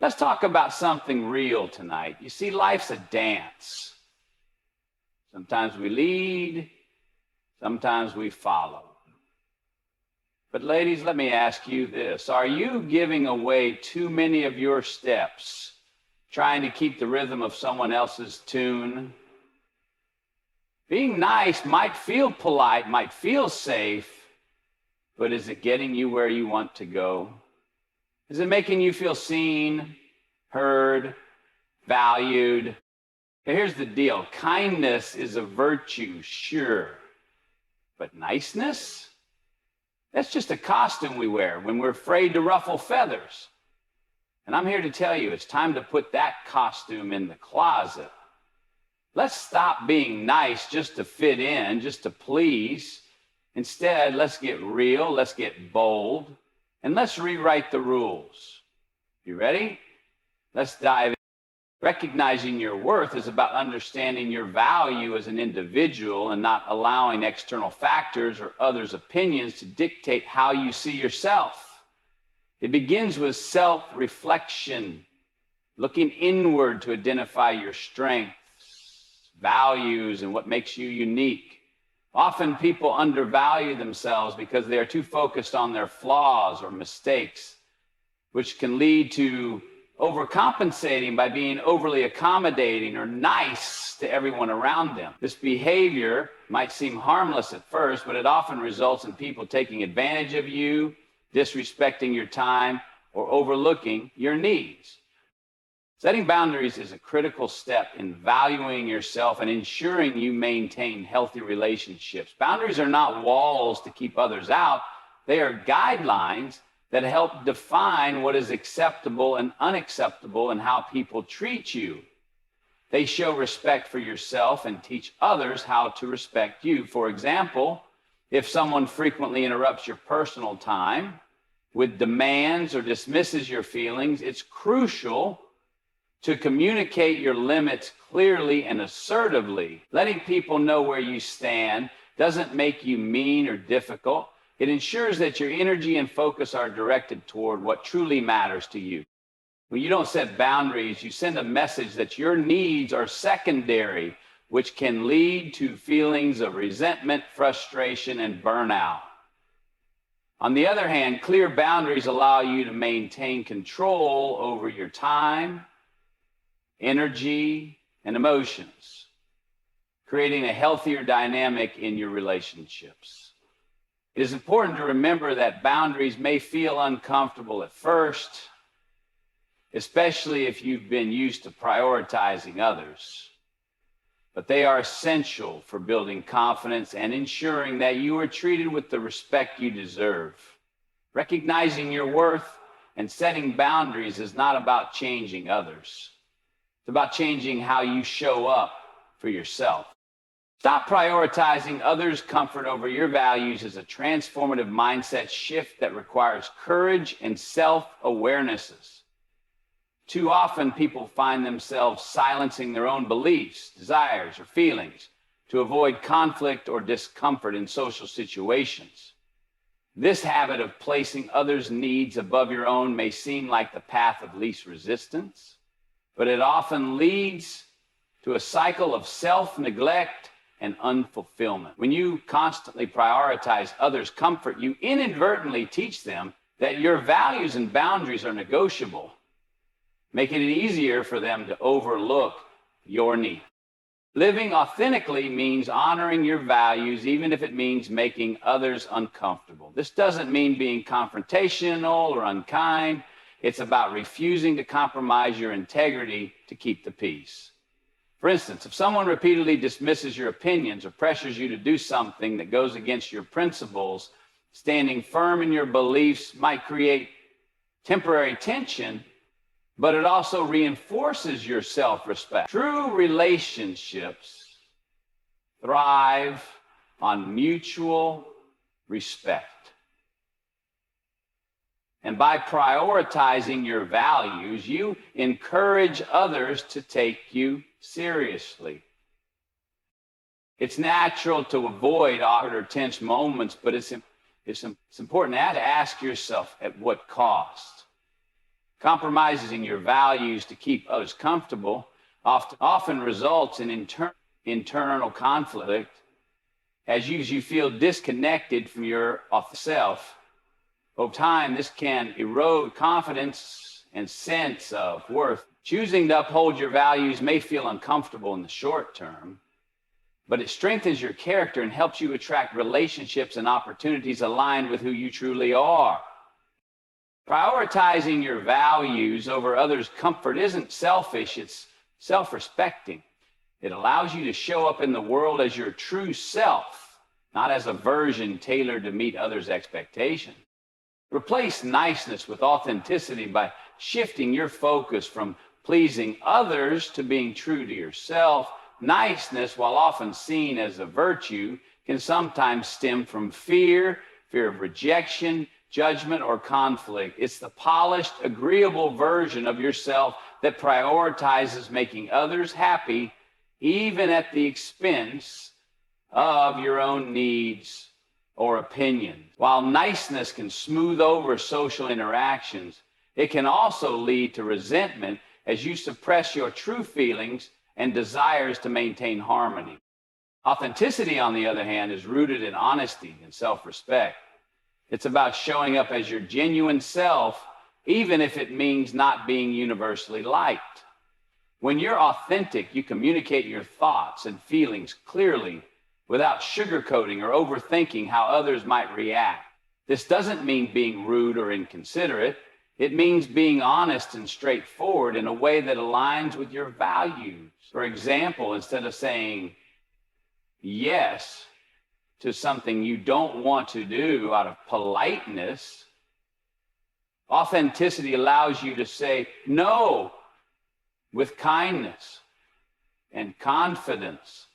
Let's talk about something real tonight. You see, life's a dance. Sometimes we lead, sometimes we follow. But ladies, let me ask you this. Are you giving away too many of your steps, trying to keep the rhythm of someone else's tune? Being nice might feel polite, might feel safe, but is it getting you where you want to go? Is it making you feel seen, heard, valued? Here's the deal. Kindness is a virtue, sure. But niceness? That's just a costume we wear when we're afraid to ruffle feathers. And I'm here to tell you, it's time to put that costume in the closet. Let's stop being nice just to fit in, just to please. Instead, let's get real, let's get bold, and let's rewrite the rules. You ready? Let's dive in. Recognizing your worth is about understanding your value as an individual and not allowing external factors or others' opinions to dictate how you see yourself. It begins with self-reflection, looking inward to identify your strengths, values, and what makes you unique. Often people undervalue themselves because they are too focused on their flaws or mistakes, which can lead to overcompensating by being overly accommodating or nice to everyone around them. This behavior might seem harmless at first, but it often results in people taking advantage of you, disrespecting your time, or overlooking your needs. Setting boundaries is a critical step in valuing yourself and ensuring you maintain healthy relationships. Boundaries are not walls to keep others out. They are guidelines that help define what is acceptable and unacceptable and how people treat you. They show respect for yourself and teach others how to respect you. For example, if someone frequently interrupts your personal time with demands or dismisses your feelings, it's crucial to communicate your limits clearly and assertively. Letting people know where you stand doesn't make you mean or difficult. It ensures that your energy and focus are directed toward what truly matters to you. When you don't set boundaries, you send a message that your needs are secondary, which can lead to feelings of resentment, frustration, and burnout. On the other hand, clear boundaries allow you to maintain control over your time, energy, and emotions, creating a healthier dynamic in your relationships. It is important to remember that boundaries may feel uncomfortable at first, especially if you've been used to prioritizing others. But they are essential for building confidence and ensuring that you are treated with the respect you deserve. Recognizing your worth and setting boundaries is not about changing others. It's about changing how you show up for yourself. Stop prioritizing others' comfort over your values is a transformative mindset shift that requires courage and self-awarenesses. Too often, people find themselves silencing their own beliefs, desires, or feelings to avoid conflict or discomfort in social situations. This habit of placing others' needs above your own may seem like the path of least resistance, but it often leads to a cycle of self-neglect and unfulfillment. When you constantly prioritize others' comfort, you inadvertently teach them that your values and boundaries are negotiable, making it easier for them to overlook your needs. Living authentically means honoring your values, even if it means making others uncomfortable. This doesn't mean being confrontational or unkind. It's about refusing to compromise your integrity to keep the peace. For instance, if someone repeatedly dismisses your opinions or pressures you to do something that goes against your principles, standing firm in your beliefs might create temporary tension, but it also reinforces your self-respect. True relationships thrive on mutual respect. And by prioritizing your values, you encourage others to take you seriously. It's natural to avoid awkward or tense moments, but it's important to ask yourself at what cost. Compromising your values to keep others comfortable often results in internal conflict as you feel disconnected from your authentic self. Over time, this can erode confidence and sense of worth. Choosing to uphold your values may feel uncomfortable in the short term, but it strengthens your character and helps you attract relationships and opportunities aligned with who you truly are. Prioritizing your values over others' comfort isn't selfish, it's self-respecting. It allows you to show up in the world as your true self, not as a version tailored to meet others' expectations. Replace niceness with authenticity by shifting your focus from pleasing others to being true to yourself. Niceness, while often seen as a virtue, can sometimes stem from fear of rejection, judgment, or conflict. It's the polished, agreeable version of yourself that prioritizes making others happy, even at the expense of your own needs or opinions. While niceness can smooth over social interactions, it can also lead to resentment as you suppress your true feelings and desires to maintain harmony. Authenticity, on the other hand, is rooted in honesty and self-respect. It's about showing up as your genuine self, even if it means not being universally liked. When you're authentic, you communicate your thoughts and feelings clearly without sugarcoating or overthinking how others might react. This doesn't mean being rude or inconsiderate. It means being honest and straightforward in a way that aligns with your values. For example, instead of saying yes to something you don't want to do out of politeness, authenticity allows you to say no with kindness and confidence.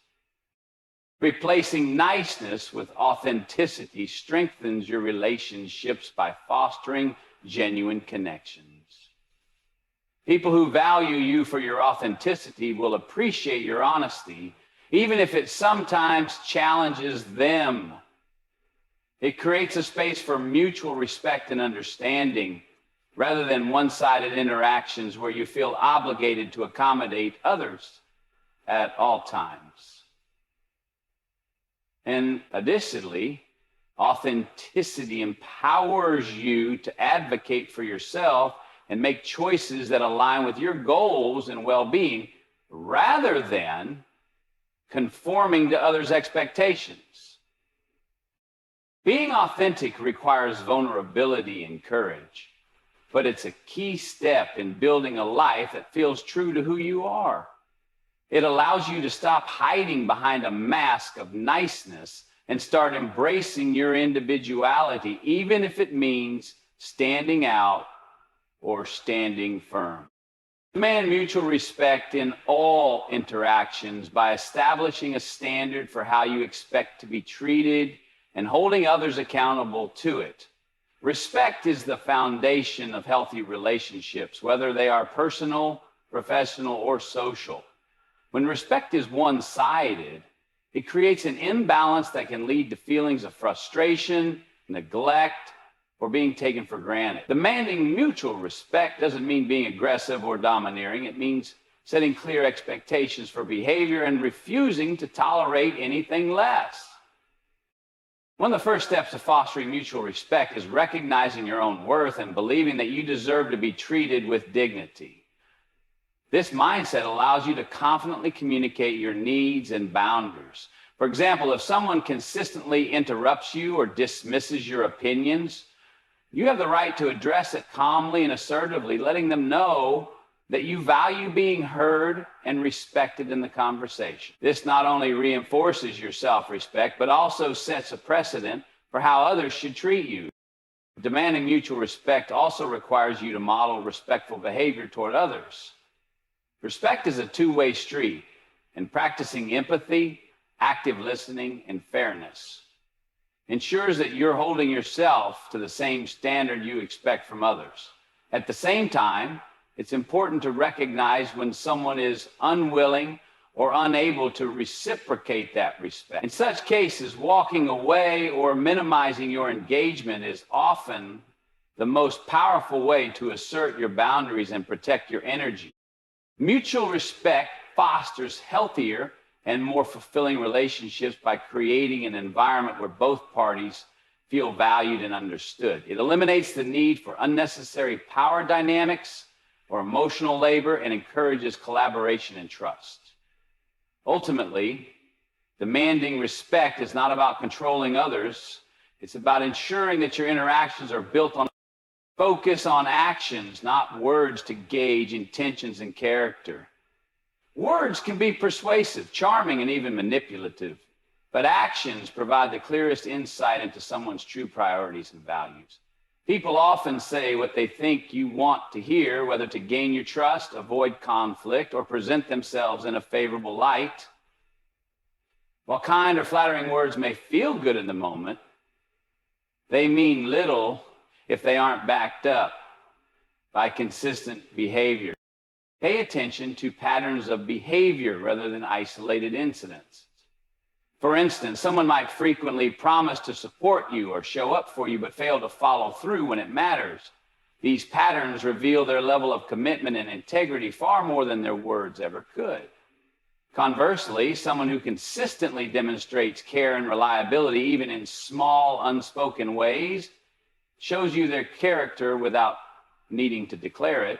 Replacing niceness with authenticity strengthens your relationships by fostering genuine connections. People who value you for your authenticity will appreciate your honesty, even if it sometimes challenges them. It creates a space for mutual respect and understanding, rather than one-sided interactions where you feel obligated to accommodate others at all times. And additionally, authenticity empowers you to advocate for yourself and make choices that align with your goals and well-being, rather than conforming to others' expectations. Being authentic requires vulnerability and courage, but it's a key step in building a life that feels true to who you are. It allows you to stop hiding behind a mask of niceness and start embracing your individuality, even if it means standing out or standing firm. Demand mutual respect in all interactions by establishing a standard for how you expect to be treated and holding others accountable to it. Respect is the foundation of healthy relationships, whether they are personal, professional, or social. When respect is one-sided, it creates an imbalance that can lead to feelings of frustration, neglect, or being taken for granted. Demanding mutual respect doesn't mean being aggressive or domineering. It means setting clear expectations for behavior and refusing to tolerate anything less. One of the first steps to fostering mutual respect is recognizing your own worth and believing that you deserve to be treated with dignity. This mindset allows you to confidently communicate your needs and boundaries. For example, if someone consistently interrupts you or dismisses your opinions, you have the right to address it calmly and assertively, letting them know that you value being heard and respected in the conversation. This not only reinforces your self-respect, but also sets a precedent for how others should treat you. Demanding mutual respect also requires you to model respectful behavior toward others. Respect is a two-way street, and practicing empathy, active listening, and fairness ensures that you're holding yourself to the same standard you expect from others. At the same time, it's important to recognize when someone is unwilling or unable to reciprocate that respect. In such cases, walking away or minimizing your engagement is often the most powerful way to assert your boundaries and protect your energy. Mutual respect fosters healthier and more fulfilling relationships by creating an environment where both parties feel valued and understood. It eliminates the need for unnecessary power dynamics or emotional labor and encourages collaboration and trust. Ultimately, demanding respect is not about controlling others. It's about ensuring that your interactions are built on focus on actions, not words, to gauge intentions and character. Words can be persuasive, charming, and even manipulative, but actions provide the clearest insight into someone's true priorities and values. People often say what they think you want to hear, whether to gain your trust, avoid conflict, or present themselves in a favorable light. While kind or flattering words may feel good in the moment, they mean little if they aren't backed up by consistent behavior. Pay attention to patterns of behavior rather than isolated incidents. For instance, someone might frequently promise to support you or show up for you, but fail to follow through when it matters. These patterns reveal their level of commitment and integrity far more than their words ever could. Conversely, someone who consistently demonstrates care and reliability, even in small, unspoken ways, shows you their character without needing to declare it.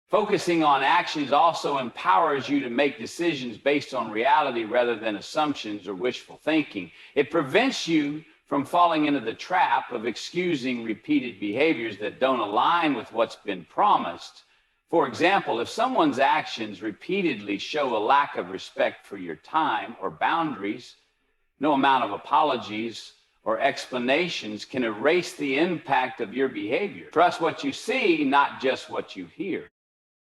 Focusing on actions also empowers you to make decisions based on reality rather than assumptions or wishful thinking. It prevents you from falling into the trap of excusing repeated behaviors that don't align with what's been promised. For example, if someone's actions repeatedly show a lack of respect for your time or boundaries, no amount of apologies or explanations can erase the impact of your behavior. Trust what you see, not just what you hear.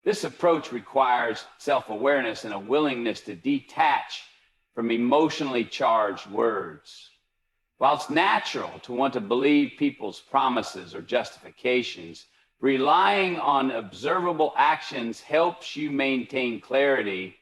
This approach requires self-awareness and a willingness to detach from emotionally charged words. While it's natural to want to believe people's promises or justifications, relying on observable actions helps you maintain clarity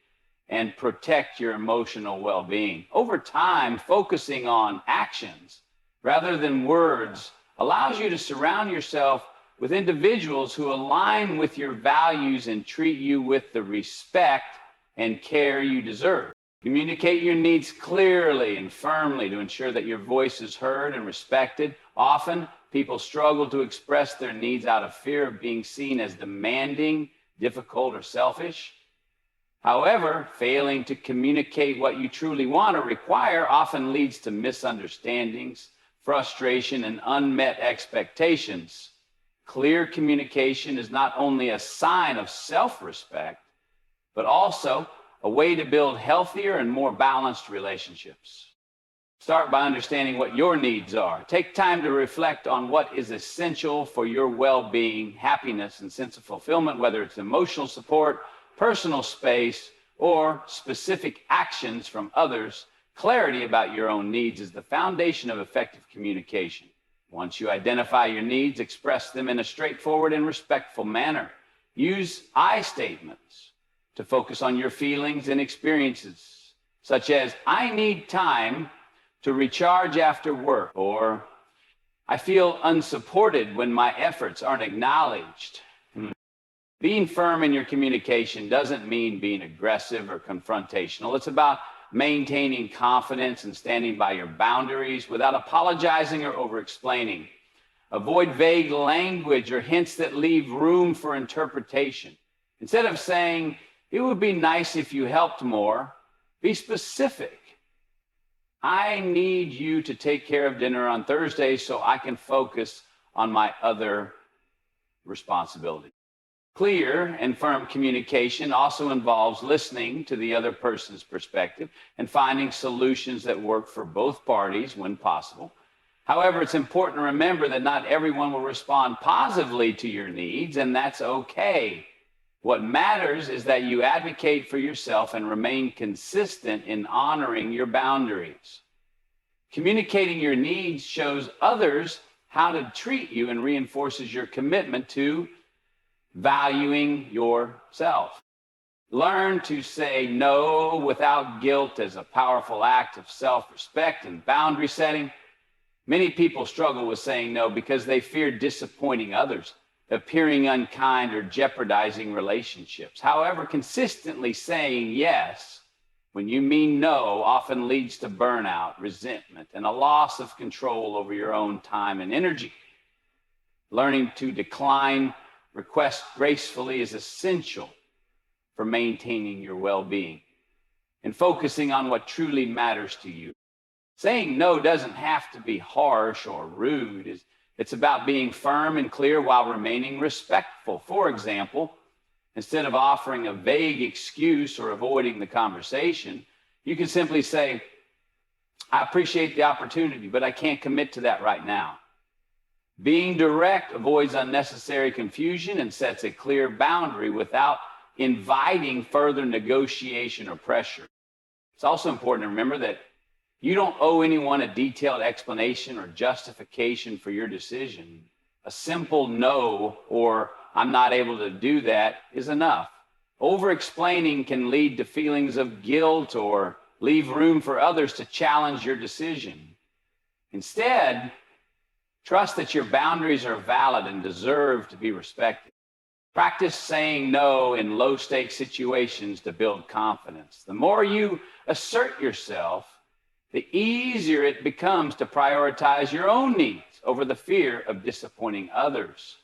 and protect your emotional well-being. Over time, focusing on actions rather than words allows you to surround yourself with individuals who align with your values and treat you with the respect and care you deserve. Communicate your needs clearly and firmly to ensure that your voice is heard and respected. Often, people struggle to express their needs out of fear of being seen as demanding, difficult, or selfish. However, failing to communicate what you truly want or require often leads to misunderstandings, frustration, and unmet expectations. Clear communication is not only a sign of self-respect, but also a way to build healthier and more balanced relationships. Start by understanding what your needs are. Take time to reflect on what is essential for your well-being, happiness, and sense of fulfillment, whether it's emotional support, personal space, or specific actions from others. Clarity about your own needs is the foundation of effective communication. Once you identify your needs, express them in a straightforward and respectful manner. Use I statements to focus on your feelings and experiences, such as, I need time to recharge after work, or I feel unsupported when my efforts aren't acknowledged. Being firm in your communication doesn't mean being aggressive or confrontational. It's about maintaining confidence and standing by your boundaries without apologizing or over-explaining. Avoid vague language or hints that leave room for interpretation. Instead of saying, it would be nice if you helped more, be specific. I need you to take care of dinner on Thursday so I can focus on my other responsibilities. Clear and firm communication also involves listening to the other person's perspective and finding solutions that work for both parties when possible. However, it's important to remember that not everyone will respond positively to your needs, and that's okay. What matters is that you advocate for yourself and remain consistent in honoring your boundaries. Communicating your needs shows others how to treat you and reinforces your commitment to valuing yourself. Learn to say no without guilt as a powerful act of self-respect and boundary setting. Many people struggle with saying no because they fear disappointing others, appearing unkind, or jeopardizing relationships. However, consistently saying yes when you mean no often leads to burnout, resentment, and a loss of control over your own time and energy. Learning to decline requests gracefully is essential for maintaining your well-being and focusing on what truly matters to you. Saying no doesn't have to be harsh or rude. It's about being firm and clear while remaining respectful. For example, instead of offering a vague excuse or avoiding the conversation, you can simply say, I appreciate the opportunity, but I can't commit to that right now. Being direct avoids unnecessary confusion and sets a clear boundary without inviting further negotiation or pressure. It's also important to remember that you don't owe anyone a detailed explanation or justification for your decision. A simple no or I'm not able to do that is enough. Over-explaining can lead to feelings of guilt or leave room for others to challenge your decision. Instead, trust that your boundaries are valid and deserve to be respected. Practice saying no in low-stakes situations to build confidence. The more you assert yourself, the easier it becomes to prioritize your own needs over the fear of disappointing others.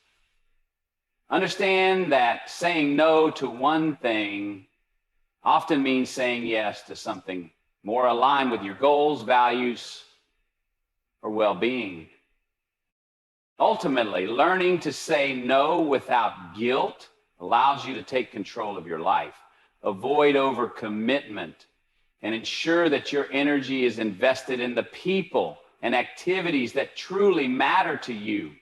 Understand that saying no to one thing often means saying yes to something more aligned with your goals, values, or well-being. Ultimately, learning to say no without guilt allows you to take control of your life, avoid overcommitment, and ensure that your energy is invested in the people and activities that truly matter to you.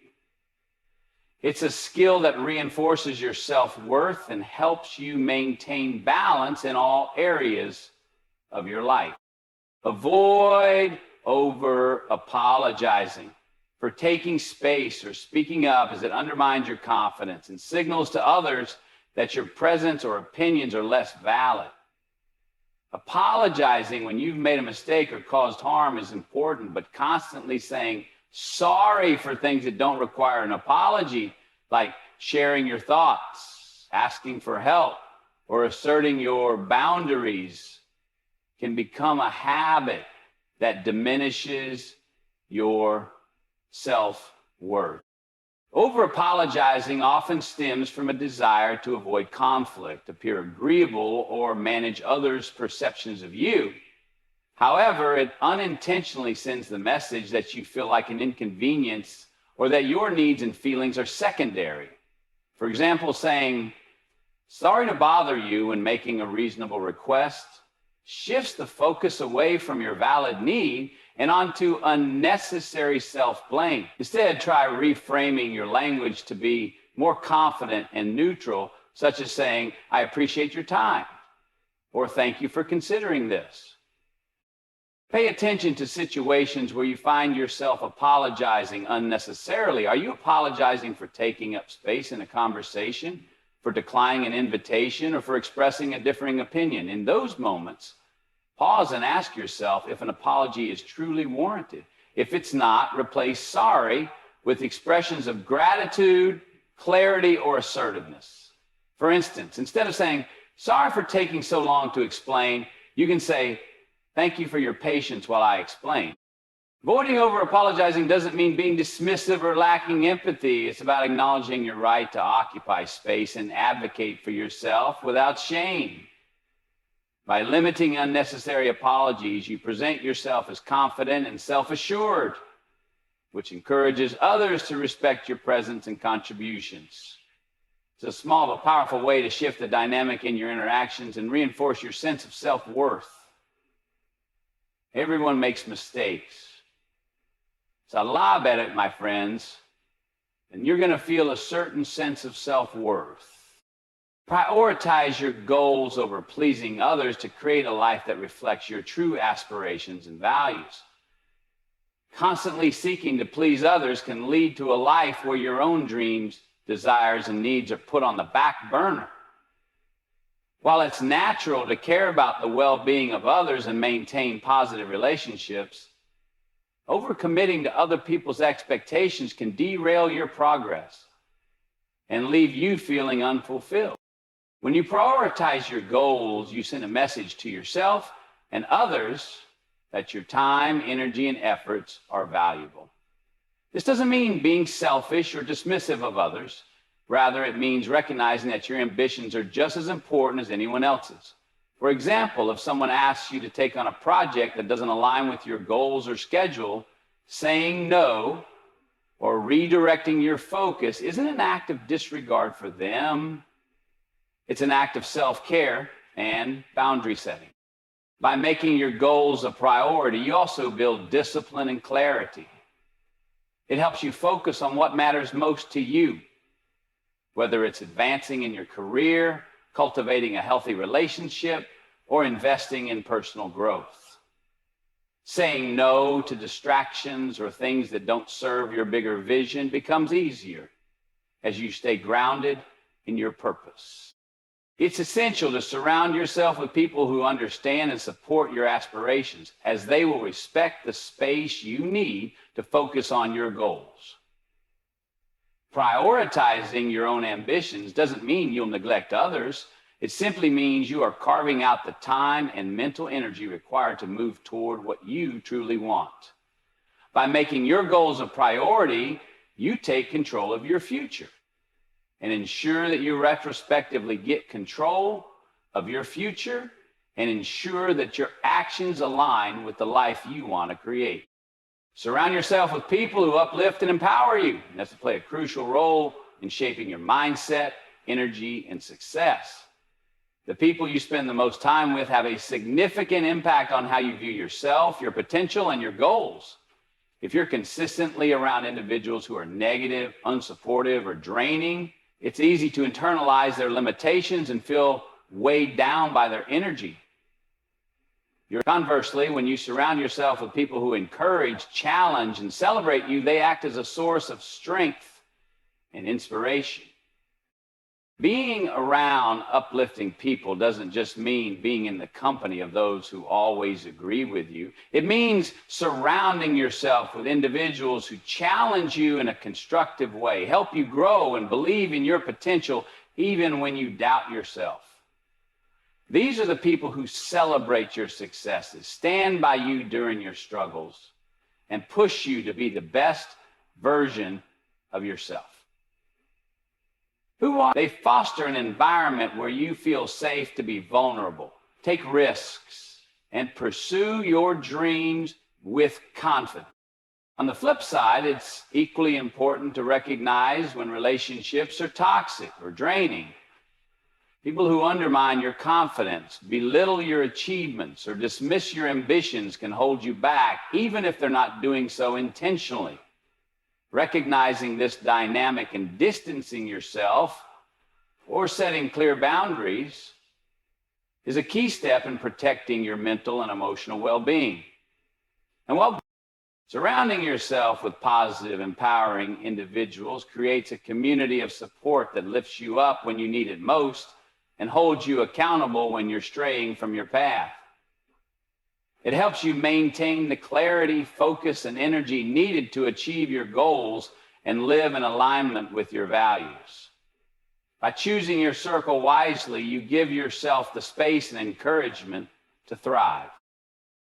It's a skill that reinforces your self-worth and helps you maintain balance in all areas of your life. Avoid over-apologizing for taking space or speaking up, as it undermines your confidence and signals to others that your presence or opinions are less valid. Apologizing when you've made a mistake or caused harm is important, but constantly saying sorry for things that don't require an apology, like sharing your thoughts, asking for help, or asserting your boundaries, can become a habit that diminishes your self-worth. Over-apologizing often stems from a desire to avoid conflict, appear agreeable, or manage others' perceptions of you. However, it unintentionally sends the message that you feel like an inconvenience or that your needs and feelings are secondary. For example, saying, sorry to bother you when making a reasonable request shifts the focus away from your valid need and onto unnecessary self-blame. Instead, try reframing your language to be more confident and neutral, such as saying, I appreciate your time, or thank you for considering this. Pay attention to situations where you find yourself apologizing unnecessarily. Are you apologizing for taking up space in a conversation, for declining an invitation, or for expressing a differing opinion? In those moments, pause and ask yourself if an apology is truly warranted. If it's not, replace sorry with expressions of gratitude, clarity, or assertiveness. For instance, instead of saying, sorry for taking so long to explain, you can say, thank you for your patience while I explain. Avoiding over-apologizing doesn't mean being dismissive or lacking empathy. It's about acknowledging your right to occupy space and advocate for yourself without shame. By limiting unnecessary apologies, you present yourself as confident and self-assured, which encourages others to respect your presence and contributions. It's a small but powerful way to shift the dynamic in your interactions and reinforce your sense of self-worth. Everyone makes mistakes. So lob at it, my friends, and you're going to feel a certain sense of self-worth. Prioritize your goals over pleasing others to create a life that reflects your true aspirations and values. Constantly seeking to please others can lead to a life where your own dreams, desires, and needs are put on the back burner. While it's natural to care about the well-being of others and maintain positive relationships, Overcommitting to other people's expectations can derail your progress and leave you feeling unfulfilled. When you prioritize your goals, you send a message to yourself and others that your time, energy, and efforts are valuable. This doesn't mean being selfish or dismissive of others. Rather, it means recognizing that your ambitions are just as important as anyone else's. For example, if someone asks you to take on a project that doesn't align with your goals or schedule, saying no or redirecting your focus isn't an act of disregard for them. It's an act of self-care and boundary setting. By making your goals a priority, you also build discipline and clarity. It helps you focus on what matters most to you, whether it's advancing in your career, cultivating a healthy relationship, or investing in personal growth. Saying no to distractions or things that don't serve your bigger vision becomes easier as you stay grounded in your purpose. It's essential to surround yourself with people who understand and support your aspirations, as they will respect the space you need to focus on your goals. Prioritizing your own ambitions doesn't mean you'll neglect others. It simply means you are carving out the time and mental energy required to move toward what you truly want. By making your goals a priority, you take control of your future and ensure that you retrospectively get control of your future and ensure that your actions align with the life you want to create. Surround yourself with people who uplift and empower you. And that's to play a crucial role in shaping your mindset, energy, and success. The people you spend the most time with have a significant impact on how you view yourself, your potential, and your goals. If you're consistently around individuals who are negative, unsupportive, or draining, it's easy to internalize their limitations and feel weighed down by their energy. Conversely, when you surround yourself with people who encourage, challenge, and celebrate you, they act as a source of strength and inspiration. Being around uplifting people doesn't just mean being in the company of those who always agree with you. It means surrounding yourself with individuals who challenge you in a constructive way, help you grow and believe in your potential even when you doubt yourself. These are the people who celebrate your successes, stand by you during your struggles, and push you to be the best version of yourself. They foster an environment where you feel safe to be vulnerable, take risks, and pursue your dreams with confidence. On the flip side, it's equally important to recognize when relationships are toxic or draining. People who undermine your confidence, belittle your achievements, or dismiss your ambitions can hold you back, even if they're not doing so intentionally. Recognizing this dynamic and distancing yourself or setting clear boundaries is a key step in protecting your mental and emotional well-being. And while surrounding yourself with positive, empowering individuals creates a community of support that lifts you up when you need it most and holds you accountable when you're straying from your path. It helps you maintain the clarity, focus, and energy needed to achieve your goals and live in alignment with your values. By choosing your circle wisely, you give yourself the space and encouragement to thrive.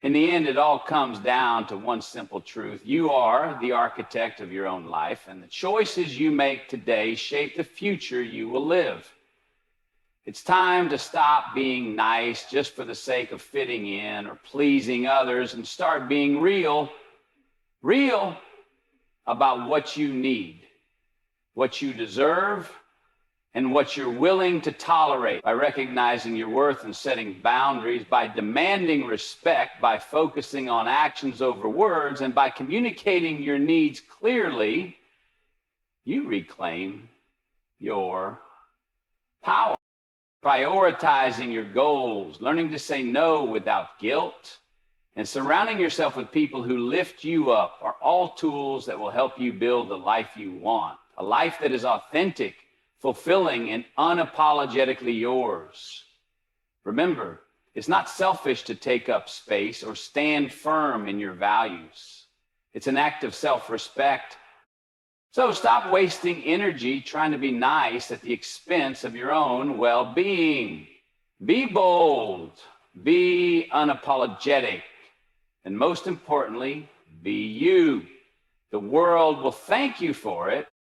In the end, it all comes down to one simple truth. You are the architect of your own life, and the choices you make today shape the future you will live. It's time to stop being nice just for the sake of fitting in or pleasing others and start being real about what you need, what you deserve, and what you're willing to tolerate. By recognizing your worth and setting boundaries, by demanding respect, by focusing on actions over words, and by communicating your needs clearly, you reclaim your power. Prioritizing your goals, learning to say no without guilt, and surrounding yourself with people who lift you up are all tools that will help you build the life you want, a life that is authentic, fulfilling, and unapologetically yours. Remember, it's not selfish to take up space or stand firm in your values. It's an act of self-respect. So stop wasting energy trying to be nice at the expense of your own well-being. Be bold, be unapologetic, and most importantly, be you. The world will thank you for it.